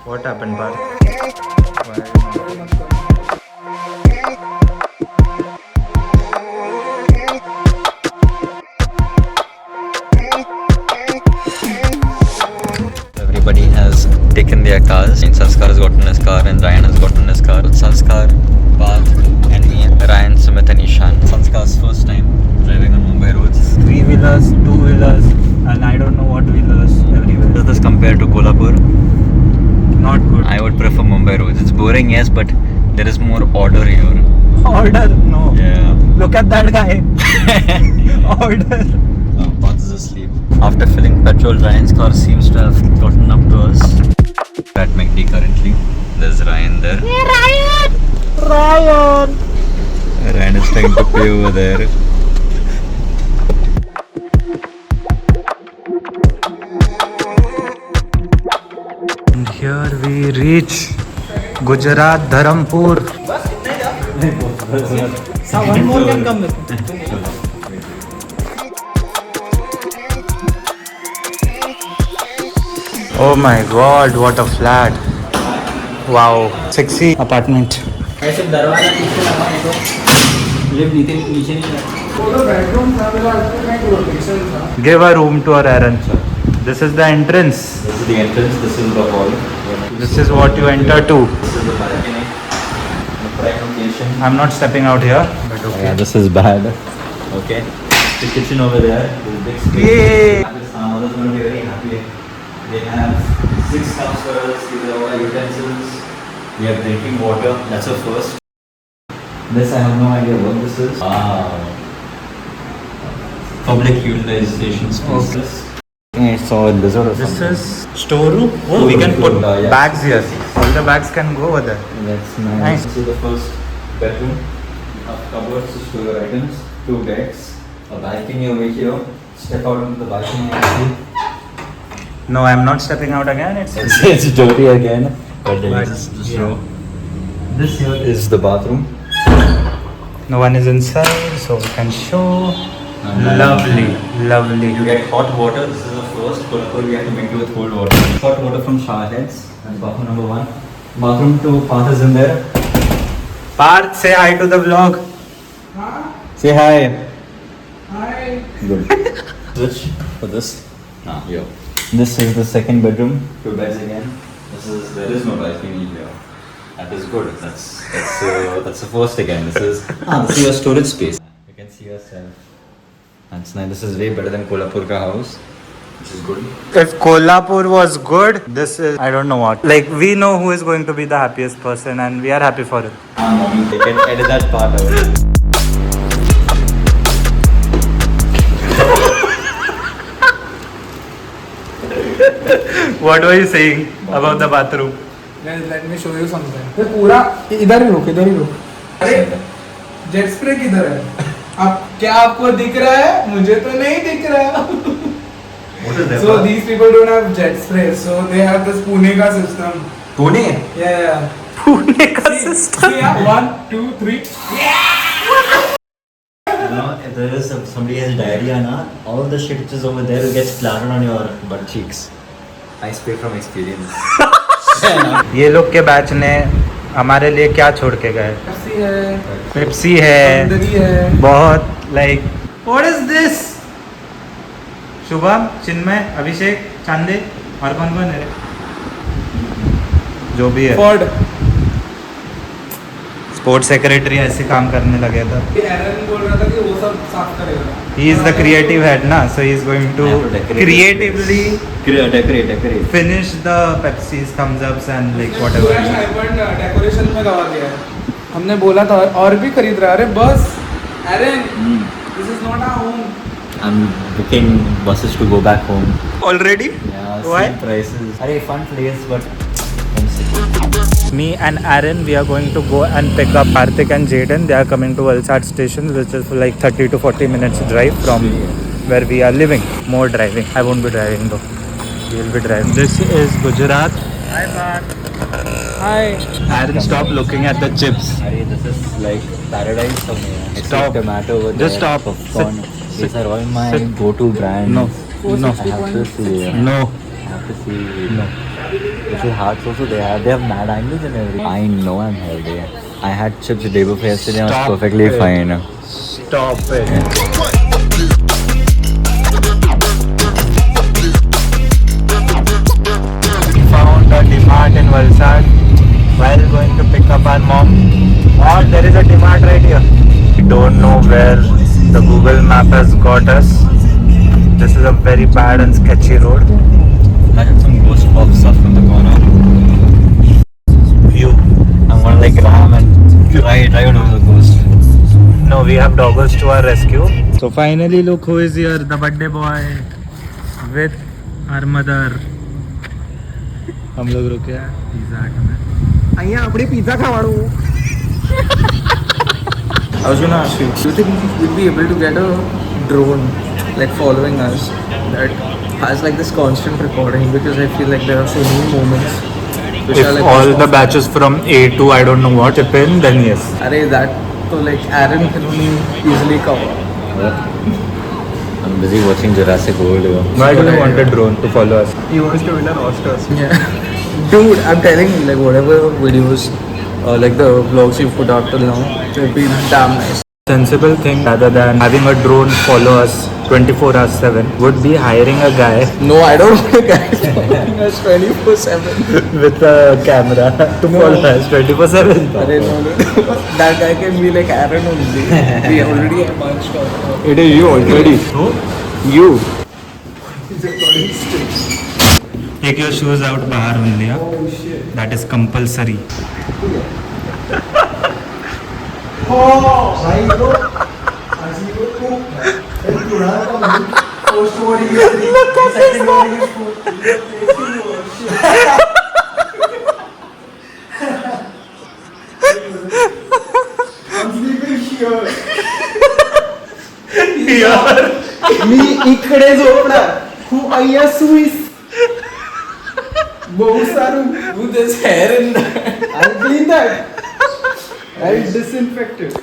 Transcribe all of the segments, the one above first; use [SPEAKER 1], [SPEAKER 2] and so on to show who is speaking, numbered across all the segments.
[SPEAKER 1] What happened, Parth? Everybody has taken their cars. Sanskar has gotten his car and Ryan has gotten his car. Sanskar, Parth and me, Ryan, Sumit and Ishan. Sanskar's first time driving on Mumbai roads. 3-wheelers, 2-wheelers and I don't know what wheelers everywhere. Does this compare to Kolhapur? Not good. I would prefer Mumbai roads. It's boring, yes, but there is more order here. Order? No. Yeah. Look at that guy. Order. Parth is asleep. After filling petrol, Ryan's car seems to have gotten up to us. At McD currently. There's Ryan there. Hey, Ryan! Ryan! Ryan is trying to pay over there. And here we reach Gujarat, Dharampur.
[SPEAKER 2] One more can come with me.
[SPEAKER 1] Oh my god, what a flat. Wow, sexy apartment.
[SPEAKER 2] ऐसे दरवाजा पीछे लगा तो lift नीचे नहीं जाता। पूरा bedroom था मेरा अल्टरनेट लोकेशन था।
[SPEAKER 1] Give a room to our Aaron. This is the entrance.
[SPEAKER 3] This is the entrance, this is the hall.
[SPEAKER 1] This is what you enter to.
[SPEAKER 3] This is the balcony. The prime location.
[SPEAKER 1] I'm not stepping out here, but okay.
[SPEAKER 3] Yeah, this is bad. Okay. The kitchen over there. There's a big space.
[SPEAKER 1] Yay!
[SPEAKER 3] Mother's going to be very happy. They have 6 cups for us. These are all utensils. We have drinking water. That's a first. This I have no idea what this is. Wow. Public utilization spaces. I saw a lizard or
[SPEAKER 1] This
[SPEAKER 3] something.
[SPEAKER 1] is storeroom. Oh, we can put
[SPEAKER 3] Yeah.
[SPEAKER 1] bags here. All the bags can go over there.
[SPEAKER 3] That's nice.
[SPEAKER 1] Nice.
[SPEAKER 3] This is the first bedroom. You have cupboards to store your items, 2 beds, a balcony over here. Step out onto the balcony and see.
[SPEAKER 1] No, I'm not stepping out again.
[SPEAKER 3] It's dirty again, but
[SPEAKER 1] But,
[SPEAKER 3] just
[SPEAKER 1] yeah.
[SPEAKER 3] show. This here is the bathroom.
[SPEAKER 1] No one is inside, so we can show.
[SPEAKER 3] And
[SPEAKER 1] Lovely, lovely.
[SPEAKER 3] You get hot water. This is the first. Kolhapur we have to make do with cold water. Hot water from shower heads. That's bathroom number 1. Bathroom 2. Path is in there.
[SPEAKER 1] Parth, say hi to the vlog.
[SPEAKER 3] Say hi.
[SPEAKER 2] Hi.
[SPEAKER 3] Good. Switch for this. Here. This is the second bedroom. 2 beds again. There is no balcony here. That is good. That's the first again. This is your storage space. You can see yourself. That's nice. This is way better than Kolhapur ka house, which is good.
[SPEAKER 1] If Kolhapur was good, this is, I don't know what. Like, we know who is going to be the happiest person and we are happy for it.
[SPEAKER 3] Mommy, they can edit that part out.
[SPEAKER 1] What were you saying about the bathroom?
[SPEAKER 2] Let me show you something. ये पूरा इधर ही रुक, इधर ही रुक। अरे jet spray किधर है? अब क्या आपको दिख रहा है? मुझे तो नहीं दिख रहा।
[SPEAKER 3] What is that?
[SPEAKER 2] So these people don't have jet spray, so they have this Pune ka system.
[SPEAKER 3] Pune?
[SPEAKER 2] Yeah.
[SPEAKER 1] Pune ka
[SPEAKER 2] See,
[SPEAKER 1] system.
[SPEAKER 2] see, yeah, 1, 2, 3.
[SPEAKER 3] You know, if there is somebody has diarrhea, na, all the shit which is over there will get splattered on your butt cheeks. I speak from experience.
[SPEAKER 1] ये लोग के batch ने हमारे लिए क्या छोड़ के गए?
[SPEAKER 2] Pepsi है,
[SPEAKER 1] पेप्सी है,
[SPEAKER 2] बंदरी है।
[SPEAKER 1] बहुत like what is this? Shubham, Chinmay, Abhishek, Chande और कौन कौन है? जो भी है।
[SPEAKER 2] Ford.
[SPEAKER 1] स्पोर्ट्स सेक्रेटरी ऐसे काम करने लगे था.
[SPEAKER 2] कि एरन बोल रहा था कि वो सब साफ करेगा.
[SPEAKER 1] He is the creative head ना, so he is going to
[SPEAKER 3] I have to decorate
[SPEAKER 1] creatively
[SPEAKER 3] Decorate.
[SPEAKER 1] finish the Pepsi's, thumbs ups and like whatever.
[SPEAKER 2] Decoration में गवा दिया है. हमने बोला था और भी खरीद रहा है. अरे बस Aaron, this is not our home.
[SPEAKER 3] I'm booking buses to go back home.
[SPEAKER 1] Already?
[SPEAKER 3] Yeah,
[SPEAKER 1] Why?
[SPEAKER 3] same prices. Arey, fun place, but
[SPEAKER 1] Me and Aaron, we are going to go and pick up Karthik and Jaden. They are coming to Valsad station, which is like 30 to 40 minutes drive from where we are living. More driving. I won't be driving though. We will be driving. This is Gujarat. Hi, Mark.
[SPEAKER 2] Hi.
[SPEAKER 1] Aaron, stop looking at the chips.
[SPEAKER 3] Arey, this is like paradise for me. I see
[SPEAKER 1] Stop.
[SPEAKER 3] tomato over
[SPEAKER 1] Just
[SPEAKER 3] there.
[SPEAKER 1] stop.
[SPEAKER 3] Popcorn.
[SPEAKER 1] Sit.
[SPEAKER 3] These are all my
[SPEAKER 1] Sit.
[SPEAKER 3] go-to brands.
[SPEAKER 1] No. No.
[SPEAKER 3] I have to see.
[SPEAKER 1] No.
[SPEAKER 3] I have to see.
[SPEAKER 1] No.
[SPEAKER 3] Little hearts also they have. They have mad angles and everything. I know I'm healthy. I had chips the day before yesterday. I was
[SPEAKER 2] Stop
[SPEAKER 3] perfectly
[SPEAKER 2] it.
[SPEAKER 3] fine.
[SPEAKER 2] Stop it. We found a DMart in Valsad while going to pick up our mom. Or there is a DMart right here. We don't know where the Google map has got us. This is a very bad and sketchy road.
[SPEAKER 3] Imagine some ghost pops up from the corner.
[SPEAKER 2] View.
[SPEAKER 3] I'm gonna like ram and try over the ghost.
[SPEAKER 2] No, we have doggos to our rescue. So finally, look who is here, the birthday boy with our mother. हम लोग रुके हैं pizza हट में. અહીંયા આપણે pizza ખાવાનું. I was gonna ask you, do you think we'll be able to get a drone like following us that has like this constant recording, because I feel like there are so many moments which are
[SPEAKER 4] If
[SPEAKER 2] like
[SPEAKER 4] all the batches from A to I don't know what chip in, then yes.
[SPEAKER 2] Arey, that so like Aaron can only easily cover.
[SPEAKER 3] I'm busy watching Jurassic World.
[SPEAKER 4] Why do you want a drone to follow us?
[SPEAKER 2] He wants to win an Oscar. Yeah. Dude, I'm telling you, like whatever videos, like the vlogs you put out till now, it'll be damn nice.
[SPEAKER 4] Sensible thing rather than having a drone follow us 24 hours 7 would be hiring a guy
[SPEAKER 2] No, I don't want a guy following us 24/7.
[SPEAKER 4] with a camera to follow us 24/7.
[SPEAKER 2] Arey, no. That guy can be like Aaron only. We already have bunched out.
[SPEAKER 4] It is you already. Who? You. Take your shoes out bahar only.
[SPEAKER 2] Oh shit.
[SPEAKER 4] That is compulsory.
[SPEAKER 2] भाई को हंसी को खूब पुराना का post body second body मी इकडे झोपणार खूप अय्या सुईस बहुत सारू do this hair in that I'll clean that I'll disinfect it.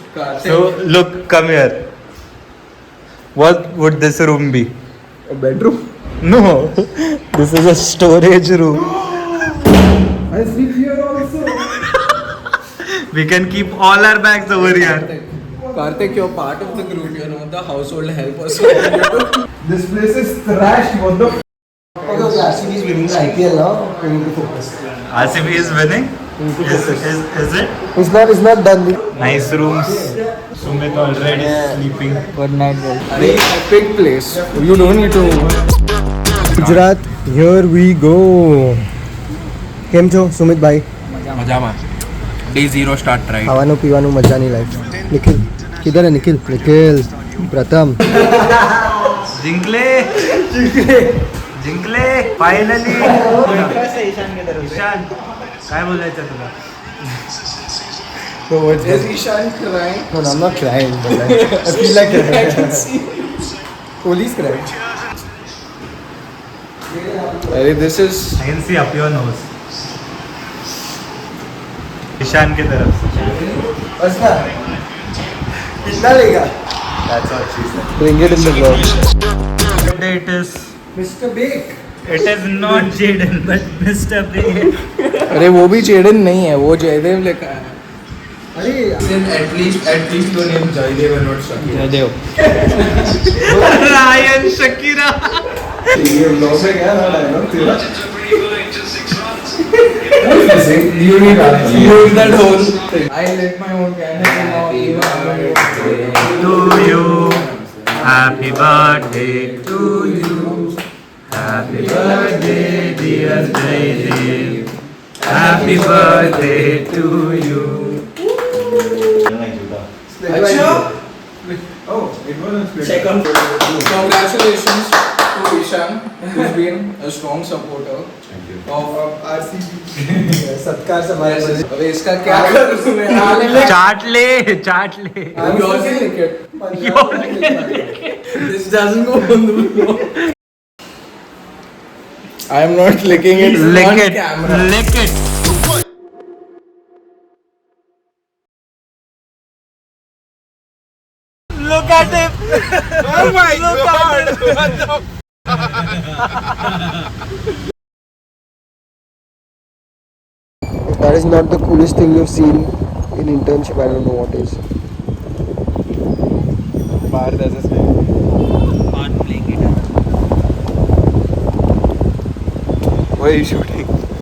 [SPEAKER 4] So look, come here. What would this room be?
[SPEAKER 2] A bedroom.
[SPEAKER 4] No, this is a storage room.
[SPEAKER 2] I sleep here also.
[SPEAKER 4] We can keep all our bags over here.
[SPEAKER 2] Karthik, you're part of the group. You're not the household helper. So this place is trashed. What the? Okay, RCB is winning the IPL now. We need to focus.
[SPEAKER 4] RCB is winning. Is it?
[SPEAKER 2] It's not done.
[SPEAKER 4] Nice rooms. Sumit already sleeping.
[SPEAKER 3] Good night, guys.
[SPEAKER 2] Arey, epic place. You don't need to.
[SPEAKER 5] Gujarat here we go. કેમ છો સુમિતભાઈ?
[SPEAKER 2] મજામાં. Day 0 start right.
[SPEAKER 5] ખાવાનું પીવાનું મજાની life. Nikhil કિધર હે નિખિલ? નિખિલ પ્રથમ
[SPEAKER 4] जिंकले finally. Ishan काय बोलायचं तुला?
[SPEAKER 2] So what is Ishan crying?
[SPEAKER 5] No, I'm not crying, but like, I feel like
[SPEAKER 2] I can see. Police crying. Arey, this is.
[SPEAKER 4] I can see up your nose. Ishan की तरफ से.
[SPEAKER 5] बस ना कितना लेगा?
[SPEAKER 4] That's what she said.
[SPEAKER 5] Bring it in the vlog.
[SPEAKER 4] It is.
[SPEAKER 2] Mr. Bake.
[SPEAKER 4] It is not Jaden, but Mr. Big.
[SPEAKER 2] अरे वो भी चेडन नहीं है, वो जयदेव लिखा है.
[SPEAKER 5] अरे
[SPEAKER 2] At least your name Jaydev and not Shakira.
[SPEAKER 5] Jaydev
[SPEAKER 4] Ryan Shakira.
[SPEAKER 2] ये vlog में क्या था डायलॉग तेरा? You need that whole thing. I lit my own candle.
[SPEAKER 4] To you. Happy birthday to you. Happy birthday, dear Jaydev. Happy birthday to you.
[SPEAKER 2] अच्छा? Oh, it was a split. Second. Congratulations to Ishan, who's been a strong supporter of RCB.
[SPEAKER 5] सत्कार समारोह में
[SPEAKER 2] अब इसका क्या करूँ मैं?
[SPEAKER 4] चाट ले.
[SPEAKER 2] Yours is liquid. This doesn't go on the floor. I am not licking it on camera.
[SPEAKER 4] Lick it. Look at him.
[SPEAKER 2] Oh my god! What the
[SPEAKER 5] that is not the coolest thing you've seen in internship. I don't know what is.
[SPEAKER 2] Parth as a snake.
[SPEAKER 1] Playing guitar.
[SPEAKER 2] Why are you shooting?